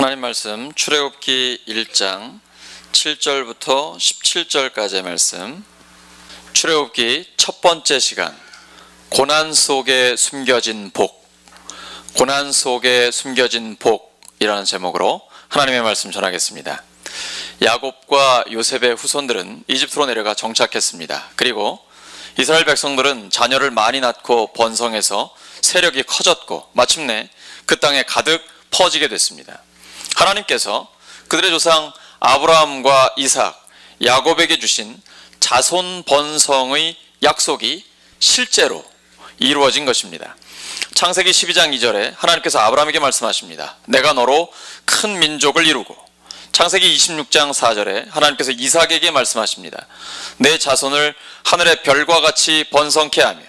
하나님 말씀 출애굽기 1장 7절부터 17절까지의 말씀. 출애굽기 첫 번째 시간, 고난 속에 숨겨진 복, 고난 속에 숨겨진 복이라는 제목으로 하나님의 말씀 전하겠습니다. 야곱과 요셉의 후손들은 이집트로 내려가 정착했습니다. 그리고 이스라엘 백성들은 자녀를 많이 낳고 번성해서 세력이 커졌고 마침내 그 땅에 가득 퍼지게 됐습니다. 하나님께서 그들의 조상 아브라함과 이삭, 야곱에게 주신 자손 번성의 약속이 실제로 이루어진 것입니다. 창세기 12장 2절에 하나님께서 아브라함에게 말씀하십니다. 내가 너로 큰 민족을 이루고, 창세기 26장 4절에 하나님께서 이삭에게 말씀하십니다. 내 자손을 하늘의 별과 같이 번성케 하며,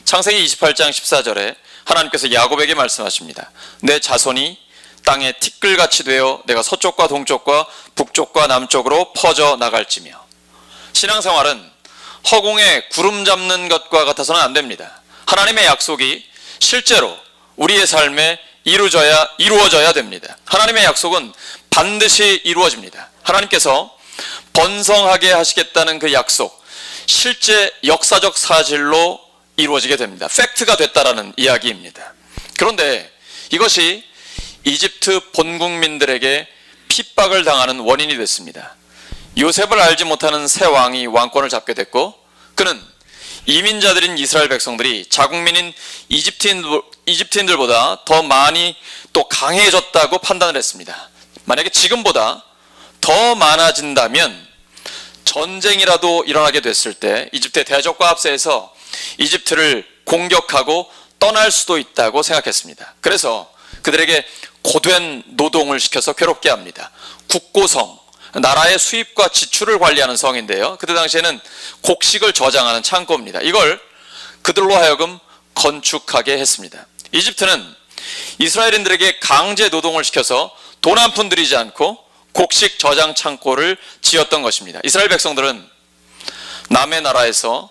창세기 28장 14절에 하나님께서 야곱에게 말씀하십니다. 내 자손이 땅에 티끌같이 되어 내가 서쪽과 동쪽과 북쪽과 남쪽으로 퍼져 나갈지며. 신앙생활은 허공에 구름 잡는 것과 같아서는 안 됩니다. 하나님의 약속이 실제로 우리의 삶에 이루어져야 됩니다. 하나님의 약속은 반드시 이루어집니다. 하나님께서 번성하게 하시겠다는 그 약속, 실제 역사적 사실로 이루어지게 됩니다. 팩트가 됐다라는 이야기입니다. 그런데 이것이 이집트 본국민들에게 핍박을 당하는 원인이 됐습니다. 요셉을 알지 못하는 새 왕이 왕권을 잡게 됐고, 그는 이민자들인 이스라엘 백성들이 자국민인 이집트인들보다 더 많이 또 강해졌다고 판단을 했습니다. 만약에 지금보다 더 많아진다면 전쟁이라도 일어나게 됐을 때 이집트의 대적과 합세해서 이집트를 공격하고 떠날 수도 있다고 생각했습니다. 그래서 그들에게 고된 노동을 시켜서 괴롭게 합니다. 국고성, 나라의 수입과 지출을 관리하는 성인데요, 그때 당시에는 곡식을 저장하는 창고입니다. 이걸 그들로 하여금 건축하게 했습니다. 이집트는 이스라엘인들에게 강제 노동을 시켜서 돈 한 푼 들이지 않고 곡식 저장 창고를 지었던 것입니다. 이스라엘 백성들은 남의 나라에서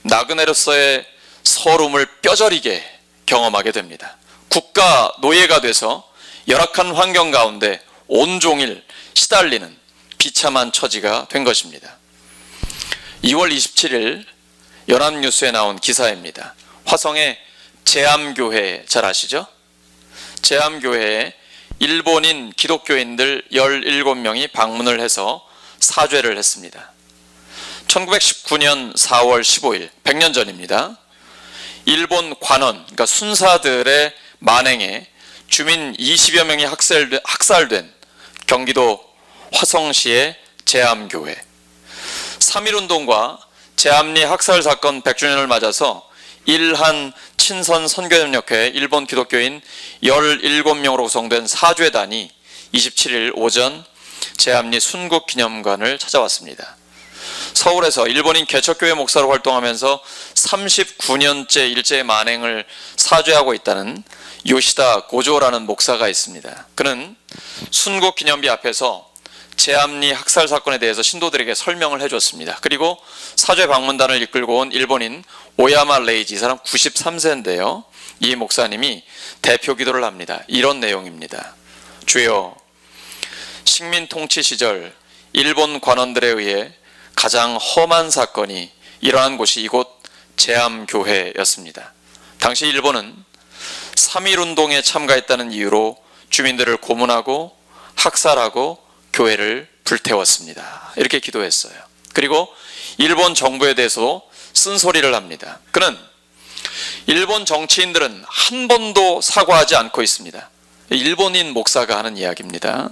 나그네로서의 서름을 뼈저리게 경험하게 됩니다. 국가 노예가 돼서 열악한 환경 가운데 온종일 시달리는 비참한 처지가 된 것입니다. 2월 27일 연합뉴스에 나온 기사입니다. 화성의 제암교회 잘 아시죠? 제암교회에 일본인 기독교인들 17명이 방문을 해서 사죄를 했습니다. 1919년 4월 15일, 100년 전입니다. 일본 관원, 그러니까 순사들의 만행에 주민 20여 명이 학살된 경기도 화성시의 제암교회. 3.1운동과 제암리 학살 사건 100주년을 맞아서 일한 친선 선교협력회 일본 기독교인 17명으로 구성된 사죄단이 27일 오전 제암리 순국기념관을 찾아왔습니다. 서울에서 일본인 개척교회 목사로 활동하면서 39년째 일제의 만행을 사죄하고 있다는 요시다 고조라는 목사가 있습니다. 그는 순국기념비 앞에서 제암리 학살 사건에 대해서 신도들에게 설명을 해줬습니다. 그리고 사죄 방문단을 이끌고 온 일본인 오야마 레이지, 이 사람 93세인데요 이 목사님이 대표 기도를 합니다. 이런 내용입니다. 주여, 식민 통치 시절 일본 관원들에 의해 가장 험한 사건이 일어난 곳이 이곳 제암교회였습니다. 당시 일본은 3.1운동에 참가했다는 이유로 주민들을 고문하고 학살하고 교회를 불태웠습니다. 이렇게 기도했어요. 그리고 일본 정부에 대해서 쓴소리를 합니다. 그는 일본 정치인들은 한 번도 사과하지 않고 있습니다. 일본인 목사가 하는 이야기입니다.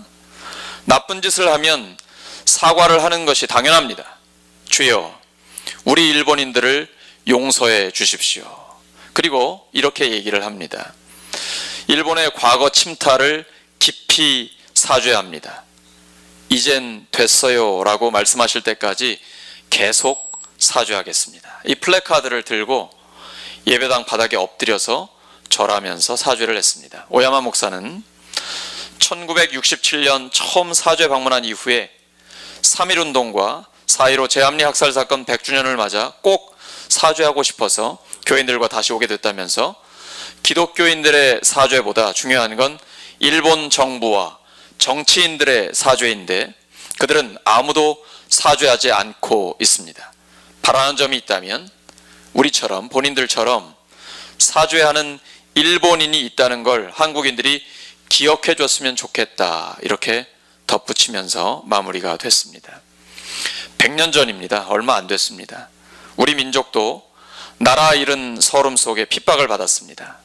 나쁜 짓을 하면 사과를 하는 것이 당연합니다. 주여, 우리 일본인들을 용서해 주십시오. 그리고 이렇게 얘기를 합니다. 일본의 과거 침탈을 깊이 사죄합니다. 이젠 됐어요 라고 말씀하실 때까지 계속 사죄하겠습니다. 이 플래카드를 들고 예배당 바닥에 엎드려서 절하면서 사죄를 했습니다. 오야마 목사는 1967년 처음 사죄 방문한 이후에 3.1운동과 4.15 제암리 학살 사건 100주년을 맞아 꼭 사죄하고 싶어서 교인들과 다시 오게 됐다면서 기독교인들의 사죄보다 중요한 건 일본 정부와 정치인들의 사죄인데 그들은 아무도 사죄하지 않고 있습니다. 바라는 점이 있다면 우리처럼, 본인들처럼 사죄하는 일본인이 있다는 걸 한국인들이 기억해 줬으면 좋겠다, 이렇게 덧붙이면서 마무리가 됐습니다. 100년 전입니다. 얼마 안 됐습니다. 우리 민족도 나라 잃은 서름 속에 핍박을 받았습니다.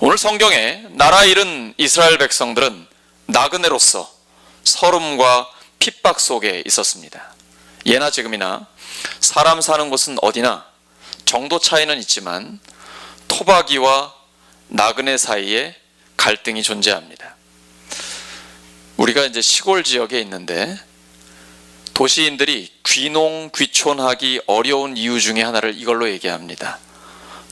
오늘 성경에 나라 잃은 이스라엘 백성들은 나그네로서 서름과 핍박 속에 있었습니다. 예나 지금이나 사람 사는 곳은 어디나 정도 차이는 있지만 토박이와 나그네 사이에 갈등이 존재합니다. 우리가 이제 시골 지역에 있는데 도시인들이 귀농귀촌하기 어려운 이유 중에 하나를 이걸로 얘기합니다.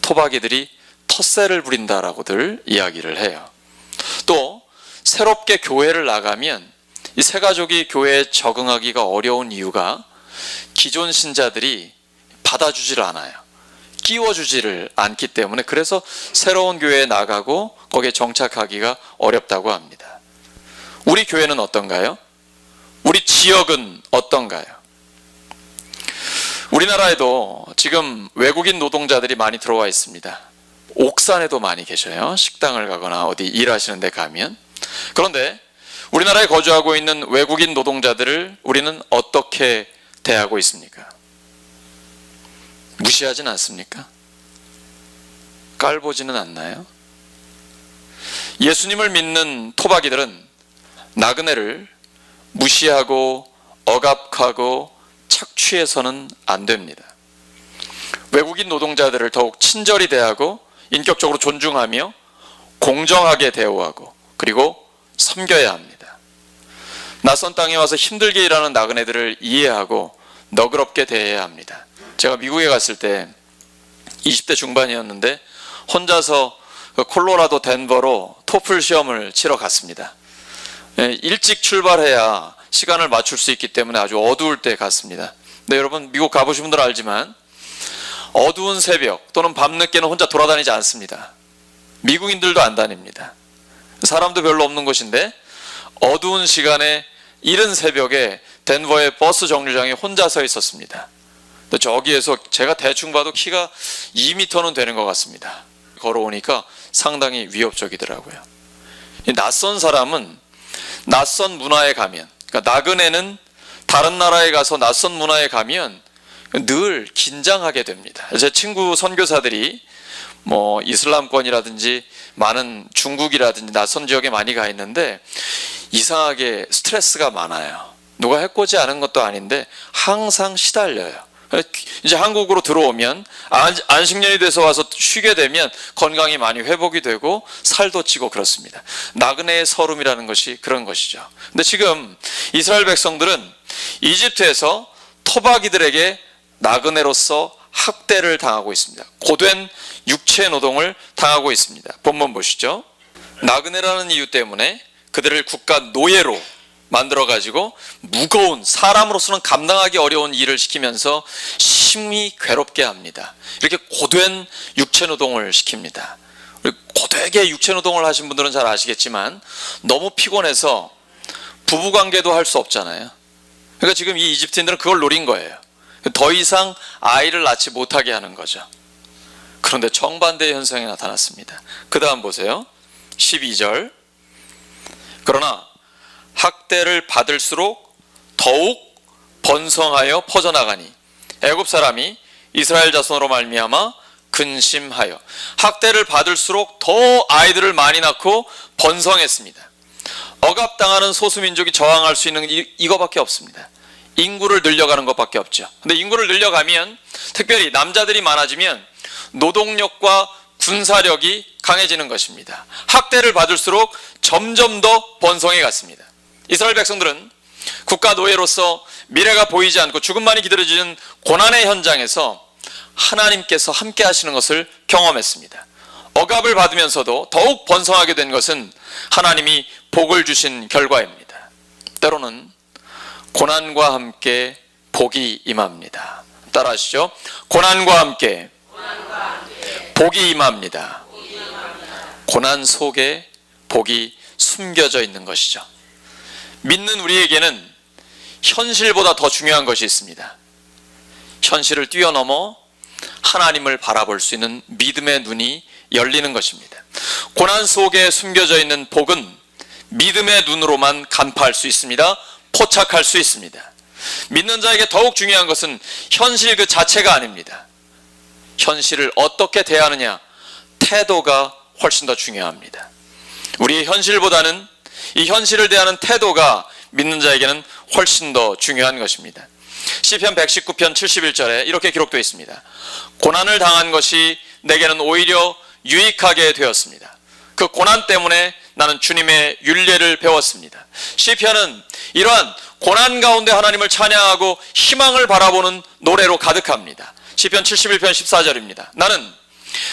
토박이들이 텃세를 부린다라고들 이야기를 해요. 또 새롭게 교회를 나가면 이 새 가족이 교회에 적응하기가 어려운 이유가 기존 신자들이 받아주지를 않아요. 끼워주지를 않기 때문에, 그래서 새로운 교회에 나가고 거기에 정착하기가 어렵다고 합니다. 우리 교회는 어떤가요? 우리 지역은 어떤가요? 우리나라에도 지금 외국인 노동자들이 많이 들어와 있습니다. 옥산에도 많이 계셔요. 식당을 가거나 어디 일하시는 데 가면. 그런데 우리나라에 거주하고 있는 외국인 노동자들을 우리는 어떻게 대하고 있습니까? 무시하진 않습니까? 깔보지는 않나요? 예수님을 믿는 토박이들은 나그네를 무시하고 억압하고 착취해서는 안 됩니다. 외국인 노동자들을 더욱 친절히 대하고 인격적으로 존중하며 공정하게 대우하고 그리고 섬겨야 합니다. 낯선 땅에 와서 힘들게 일하는 나그네들을 이해하고 너그럽게 대해야 합니다. 제가 미국에 갔을 때 20대 중반이었는데 혼자서 콜로라도 덴버로 토플 시험을 치러 갔습니다. 일찍 출발해야 시간을 맞출 수 있기 때문에 아주 어두울 때 갔습니다. 근데 여러분, 미국 가보신 분들은 알지만 어두운 새벽 또는 밤늦게는 혼자 돌아다니지 않습니다. 미국인들도 안 다닙니다. 사람도 별로 없는 곳인데 어두운 시간에 이른 새벽에 덴버의 버스 정류장에 혼자 서 있었습니다. 저기에서 제가 대충 봐도 키가 2m는 되는 것 같습니다. 걸어오니까 상당히 위협적이더라고요. 이 낯선 사람은 낯선 문화에 가면, 그러니까 나그네는 다른 나라에 가서 낯선 문화에 가면 늘 긴장하게 됩니다. 제 친구 선교사들이 이슬람권이라든지 많은 중국이라든지 낯선 지역에 많이 가 있는데 이상하게 스트레스가 많아요. 누가 해코지 않은 것도 아닌데 항상 시달려요. 이제 한국으로 들어오면 안식년이 돼서 와서 쉬게 되면 건강이 많이 회복이 되고 살도 찌고 그렇습니다. 나그네의 서름이라는 것이 그런 것이죠. 근데 지금 이스라엘 백성들은 이집트에서 토박이들에게 나그네로서 학대를 당하고 있습니다. 고된 육체 노동을 당하고 있습니다. 본문 보시죠. 나그네라는 이유 때문에 그들을 국가 노예로 만들어가지고 무거운, 사람으로서는 감당하기 어려운 일을 시키면서 심히 괴롭게 합니다. 이렇게 고된 육체 노동을 시킵니다. 고되게 육체 노동을 하신 분들은 잘 아시겠지만 너무 피곤해서 부부관계도 할 수 없잖아요. 그러니까 지금 이 이집트인들은 그걸 노린 거예요. 더 이상 아이를 낳지 못하게 하는 거죠. 그런데 정반대의 현상이 나타났습니다. 그 다음 보세요. 12절. 그러나 학대를 받을수록 더욱 번성하여 퍼져나가니 애굽 사람이 이스라엘 자손으로 말미암아 근심하여. 학대를 받을수록 더 아이들을 많이 낳고 번성했습니다. 억압당하는 소수민족이 저항할 수 있는 이거밖에 없습니다. 인구를 늘려가는 것밖에 없죠. 근데 인구를 늘려가면 특별히 남자들이 많아지면 노동력과 군사력이 강해지는 것입니다. 학대를 받을수록 점점 더 번성해 갔습니다. 이스라엘 백성들은 국가 노예로서 미래가 보이지 않고 죽음만이 기다려지는 고난의 현장에서 하나님께서 함께 하시는 것을 경험했습니다. 억압을 받으면서도 더욱 번성하게 된 것은 하나님이 복을 주신 결과입니다. 때로는 고난과 함께 복이 임합니다. 따라하시죠. 고난과 함께 복이 임합니다. 고난 속에 복이 숨겨져 있는 것이죠. 믿는 우리에게는 현실보다 더 중요한 것이 있습니다. 현실을 뛰어넘어 하나님을 바라볼 수 있는 믿음의 눈이 열리는 것입니다. 고난 속에 숨겨져 있는 복은 믿음의 눈으로만 간파할 수 있습니다. 포착할 수 있습니다. 믿는 자에게 더욱 중요한 것은 현실 그 자체가 아닙니다. 현실을 어떻게 대하느냐, 태도가 훨씬 더 중요합니다. 우리의 현실보다는 이 현실을 대하는 태도가 믿는 자에게는 훨씬 더 중요한 것입니다. 시편 119편 71절에 이렇게 기록되어 있습니다. 고난을 당한 것이 내게는 오히려 유익하게 되었습니다. 그 고난 때문에 나는 주님의 율례를 배웠습니다. 시편은 이러한 고난 가운데 하나님을 찬양하고 희망을 바라보는 노래로 가득합니다. 시편 71편 14절입니다. 나는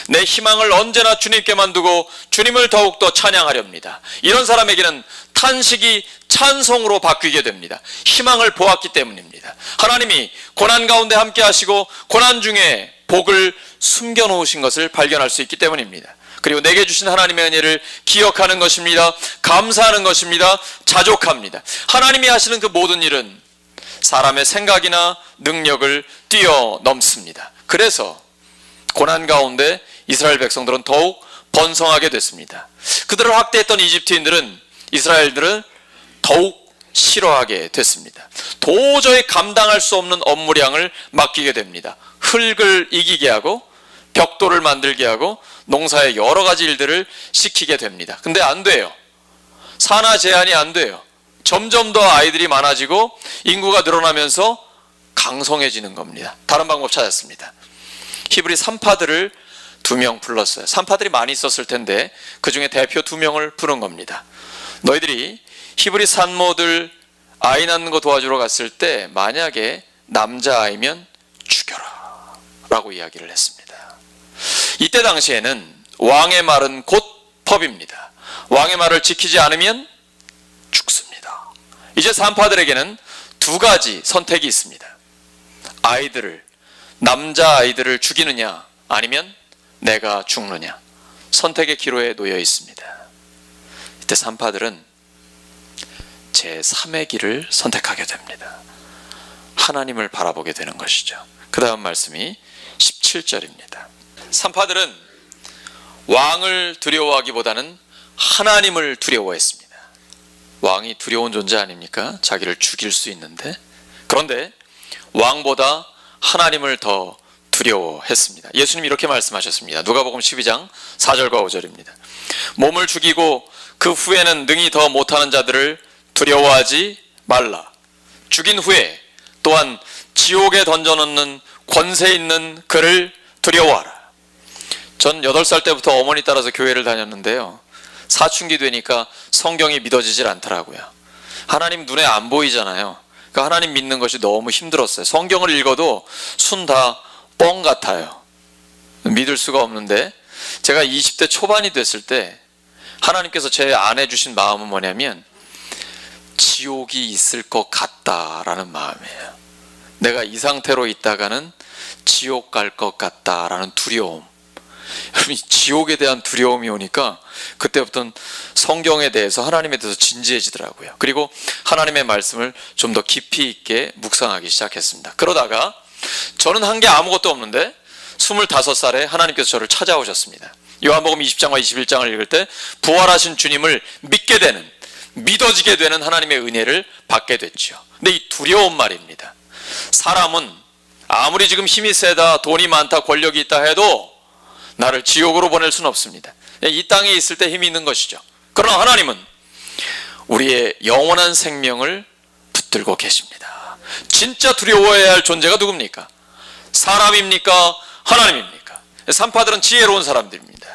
내 희망을 언제나 주님께만 두고 주님을 더욱더 찬양하렵니다. 이런 사람에게는 탄식이 찬송으로 바뀌게 됩니다. 희망을 보았기 때문입니다. 하나님이 고난 가운데 함께 하시고 고난 중에 복을 숨겨놓으신 것을 발견할 수 있기 때문입니다. 그리고 내게 주신 하나님의 은혜를 기억하는 것입니다. 감사하는 것입니다. 자족합니다. 하나님이 하시는 그 모든 일은 사람의 생각이나 능력을 뛰어넘습니다. 그래서 고난 가운데 이스라엘 백성들은 더욱 번성하게 됐습니다. 그들을 학대했던 이집트인들은 이스라엘들을 더욱 싫어하게 됐습니다. 도저히 감당할 수 없는 업무량을 맡기게 됩니다. 흙을 이기게 하고 벽돌을 만들게 하고 농사의 여러 가지 일들을 시키게 됩니다. 근데 안 돼요. 산하 제한이 안 돼요. 점점 더 아이들이 많아지고 인구가 늘어나면서 강성해지는 겁니다. 다른 방법 찾았습니다. 히브리 산파들을 2명 불렀어요. 산파들이 많이 있었을 텐데 그 중에 대표 2명을 부른 겁니다. 너희들이 히브리 산모들 아이 낳는 거 도와주러 갔을 때 만약에 남자아이면 죽여라 라고 이야기를 했습니다. 이때 당시에는 왕의 말은 곧 법입니다. 왕의 말을 지키지 않으면 죽습니다. 이제 산파들에게는 2가지 선택이 있습니다. 남자아이들을 죽이느냐 아니면 내가 죽느냐, 선택의 기로에 놓여 있습니다. 이때 산파들은 제3의 길을 선택하게 됩니다. 하나님을 바라보게 되는 것이죠. 그 다음 말씀이 17절입니다. 산파들은 왕을 두려워하기보다는 하나님을 두려워했습니다. 왕이 두려운 존재 아닙니까? 자기를 죽일 수 있는데. 그런데 왕보다 하나님을 더 두려워했습니다. 예수님이 이렇게 말씀하셨습니다. 누가복음 12장 4절과 5절입니다. 몸을 죽이고 그 후에는 능히 더 못하는 자들을 두려워하지 말라. 죽인 후에 또한 지옥에 던져놓는 권세 있는 그를 두려워하라. 전 8살 때부터 어머니 따라서 교회를 다녔는데요. 사춘기 되니까 성경이 믿어지질 않더라고요. 하나님 눈에 안 보이잖아요. 그러니까 하나님 믿는 것이 너무 힘들었어요. 성경을 읽어도 순 다 뻥 같아요. 믿을 수가 없는데 제가 20대 초반이 됐을 때 하나님께서 제 안에 주신 마음은 뭐냐면 지옥이 있을 것 같다라는 마음이에요. 내가 이 상태로 있다가는 지옥 갈 것 같다라는 두려움. 여러분, 지옥에 대한 두려움이 오니까 그때부터는 성경에 대해서, 하나님에 대해서 진지해지더라고요. 그리고 하나님의 말씀을 좀 더 깊이 있게 묵상하기 시작했습니다. 그러다가 저는 한 게 아무것도 없는데 25살에 하나님께서 저를 찾아오셨습니다. 요한복음 20장과 21장을 읽을 때 부활하신 주님을 믿게 되는, 믿어지게 되는 하나님의 은혜를 받게 됐죠. 근데 이 두려운 말입니다. 사람은 아무리 지금 힘이 세다, 돈이 많다, 권력이 있다 해도 나를 지옥으로 보낼 수는 없습니다. 이 땅에 있을 때 힘이 있는 것이죠. 그러나 하나님은 우리의 영원한 생명을 붙들고 계십니다. 진짜 두려워해야 할 존재가 누굽니까? 사람입니까? 하나님입니까? 산파들은 지혜로운 사람들입니다.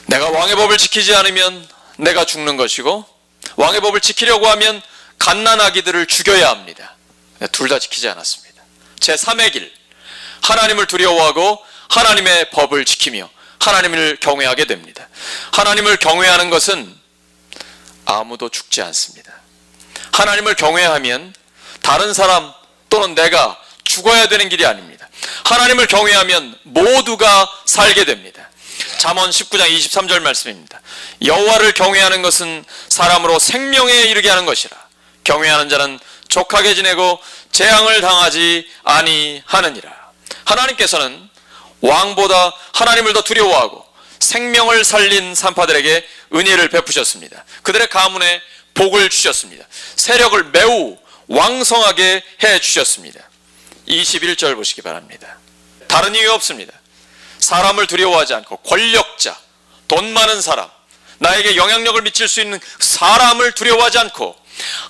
내가 왕의 법을 지키지 않으면 내가 죽는 것이고, 왕의 법을 지키려고 하면 갓난아기들을 죽여야 합니다. 둘 다 지키지 않았습니다. 제3의 길, 하나님을 두려워하고 하나님의 법을 지키며 하나님을 경외하게 됩니다. 하나님을 경외하는 것은 아무도 죽지 않습니다. 하나님을 경외하면 다른 사람 또는 내가 죽어야 되는 길이 아닙니다. 하나님을 경외하면 모두가 살게 됩니다. 잠언 19장 23절 말씀입니다. 여호와를 경외하는 것은 사람으로 생명에 이르게 하는 것이라. 경외하는 자는 족하게 지내고 재앙을 당하지 아니하느니라. 하나님께서는 왕보다 하나님을 더 두려워하고 생명을 살린 산파들에게 은혜를 베푸셨습니다. 그들의 가문에 복을 주셨습니다. 세력을 매우 왕성하게 해 주셨습니다. 21절 보시기 바랍니다. 다른 이유 없습니다. 사람을 두려워하지 않고 권력자, 돈 많은 사람, 나에게 영향력을 미칠 수 있는 사람을 두려워하지 않고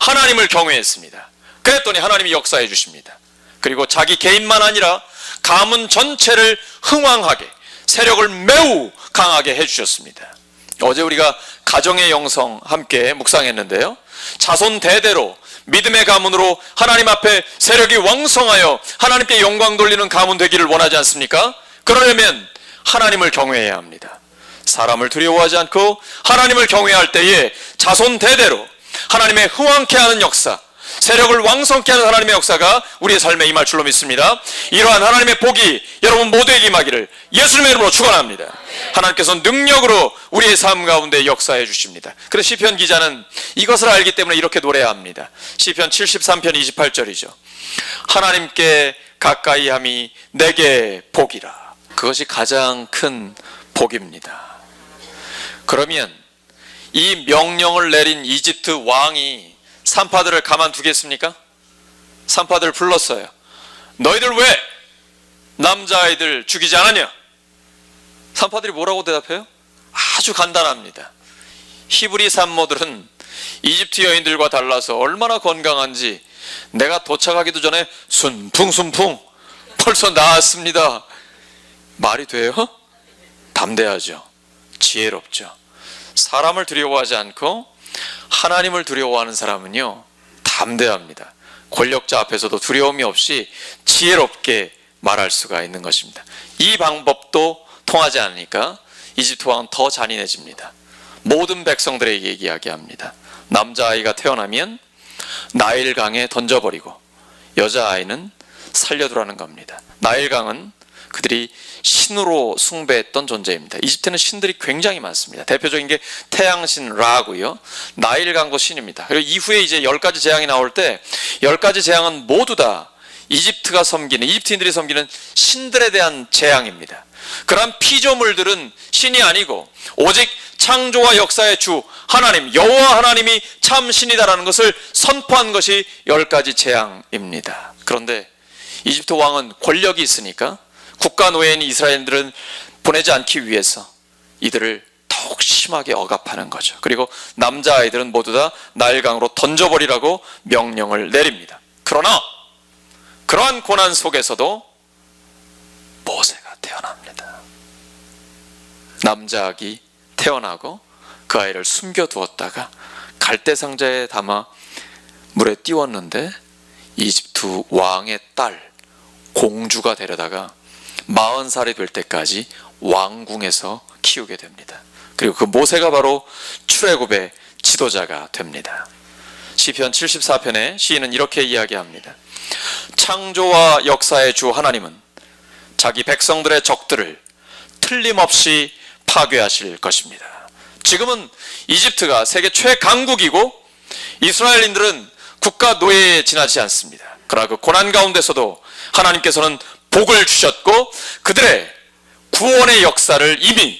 하나님을 경외했습니다. 그랬더니 하나님이 역사해 주십니다. 그리고 자기 개인만 아니라 가문 전체를 흥왕하게, 세력을 매우 강하게 해주셨습니다. 어제 우리가 가정의 영성 함께 묵상했는데요, 자손 대대로 믿음의 가문으로 하나님 앞에 세력이 왕성하여 하나님께 영광 돌리는 가문 되기를 원하지 않습니까? 그러려면 하나님을 경외해야 합니다. 사람을 두려워하지 않고 하나님을 경외할 때에 자손 대대로 하나님의 흥왕케 하는 역사, 세력을 왕성케 하는 하나님의 역사가 우리의 삶에 임할 줄로 믿습니다. 이러한 하나님의 복이 여러분 모두에게 임하기를 예수님의 이름으로 축원합니다. 하나님께서 능력으로 우리의 삶 가운데 역사해 주십니다. 그래서 시편 기자는 이것을 알기 때문에 이렇게 노래합니다. 시편 73편 28절이죠. 하나님께 가까이함이 내게 복이라. 그것이 가장 큰 복입니다. 그러면 이 명령을 내린 이집트 왕이 산파들을 가만두겠습니까? 산파들을 불렀어요. 너희들 왜 남자아이들 죽이지 않았냐? 산파들이 뭐라고 대답해요? 아주 간단합니다. 히브리 산모들은 이집트 여인들과 달라서 얼마나 건강한지 내가 도착하기도 전에 순풍순풍 벌써 나았습니다. 말이 돼요? 담대하죠. 지혜롭죠. 사람을 두려워하지 않고 하나님을 두려워하는 사람은요, 담대합니다. 권력자 앞에서도 두려움이 없이 지혜롭게 말할 수가 있는 것입니다. 이 방법도 통하지 않으니까 이집트 왕은 더 잔인해집니다. 모든 백성들에게 이야기합니다. 남자아이가 태어나면 나일강에 던져버리고 여자아이는 살려두라는 겁니다. 나일강은 그들이 신으로 숭배했던 존재입니다. 이집트는 신들이 굉장히 많습니다. 대표적인 게 태양신 라고요, 나일강도 신입니다. 그리고 이후에 이제 10가지 재앙이 나올 때 10가지 재앙은 모두 다 이집트가 섬기는, 이집트인들이 섬기는 신들에 대한 재앙입니다. 그러한 피조물들은 신이 아니고 오직 창조와 역사의 주 하나님, 여호와 하나님이 참 신이다라는 것을 선포한 것이 10가지 재앙입니다. 그런데 이집트 왕은 권력이 있으니까 국가 노예인 이스라엘들은 보내지 않기 위해서 이들을 더욱 심하게 억압하는 거죠. 그리고 남자아이들은 모두 다 나일강으로 던져버리라고 명령을 내립니다. 그러나 그러한 고난 속에서도 모세가 태어납니다. 남자아기 태어나고 그 아이를 숨겨두었다가 갈대상자에 담아 물에 띄웠는데 이집트 왕의 딸 공주가 되려다가 40살이 될 때까지 왕궁에서 키우게 됩니다. 그리고 그 모세가 바로 출애굽의 지도자가 됩니다. 시편 74편에 시인은 이렇게 이야기합니다. 창조와 역사의 주 하나님은 자기 백성들의 적들을 틀림없이 파괴하실 것입니다. 지금은 이집트가 세계 최강국이고 이스라엘인들은 국가 노예에 지나지 않습니다. 그러나 그 고난 가운데서도 하나님께서는 복을 주셨고 그들의 구원의 역사를 이미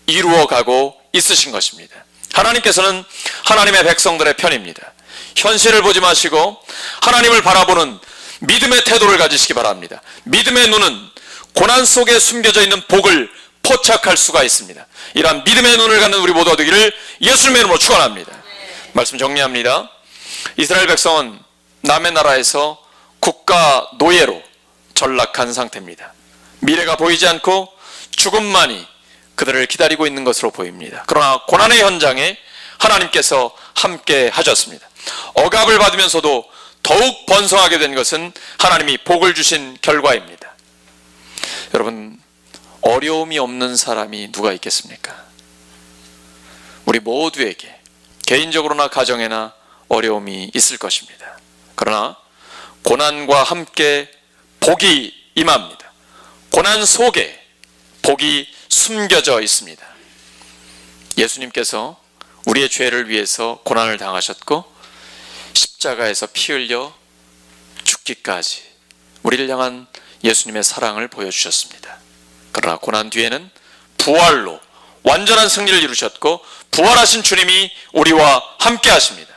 이루어가고 있으신 것입니다. 하나님께서는 하나님의 백성들의 편입니다. 현실을 보지 마시고 하나님을 바라보는 믿음의 태도를 가지시기 바랍니다. 믿음의 눈은 고난 속에 숨겨져 있는 복을 포착할 수가 있습니다. 이러한 믿음의 눈을 갖는 우리 모두가 되기를 예수님의 이름으로 축원합니다. 말씀 정리합니다. 이스라엘 백성은 남의 나라에서 국가 노예로 전락한 상태입니다. 미래가 보이지 않고 죽음만이 그들을 기다리고 있는 것으로 보입니다. 그러나 고난의 현장에 하나님께서 함께 하셨습니다. 억압을 받으면서도 더욱 번성하게 된 것은 하나님이 복을 주신 결과입니다. 여러분, 어려움이 없는 사람이 누가 있겠습니까? 우리 모두에게 개인적으로나 가정에나 어려움이 있을 것입니다. 그러나 고난과 함께 복이 임합니다. 고난 속에 복이 숨겨져 있습니다. 예수님께서 우리의 죄를 위해서 고난을 당하셨고 십자가에서 피 흘려 죽기까지 우리를 향한 예수님의 사랑을 보여주셨습니다. 그러나 고난 뒤에는 부활로 완전한 승리를 이루셨고 부활하신 주님이 우리와 함께 하십니다.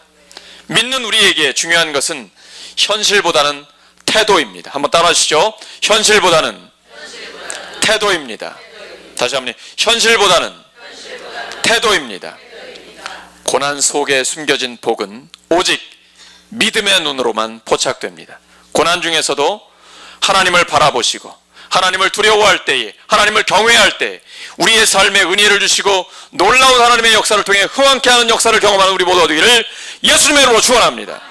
믿는 우리에게 중요한 것은 현실보다는 태도입니다. 한번 따라하시죠. 현실보다는 태도입니다. 다시 한번, 현실보다는 태도입니다. 고난 속에 숨겨진 복은 오직 믿음의 눈으로만 포착됩니다. 고난 중에서도 하나님을 바라보시고 하나님을 두려워할 때에, 하나님을 경외할 때 우리의 삶에 은혜를 주시고 놀라운 하나님의 역사를 통해 흥황케 하는 역사를 경험하는 우리 모두 되기를 예수님의 이름으로 축원합니다.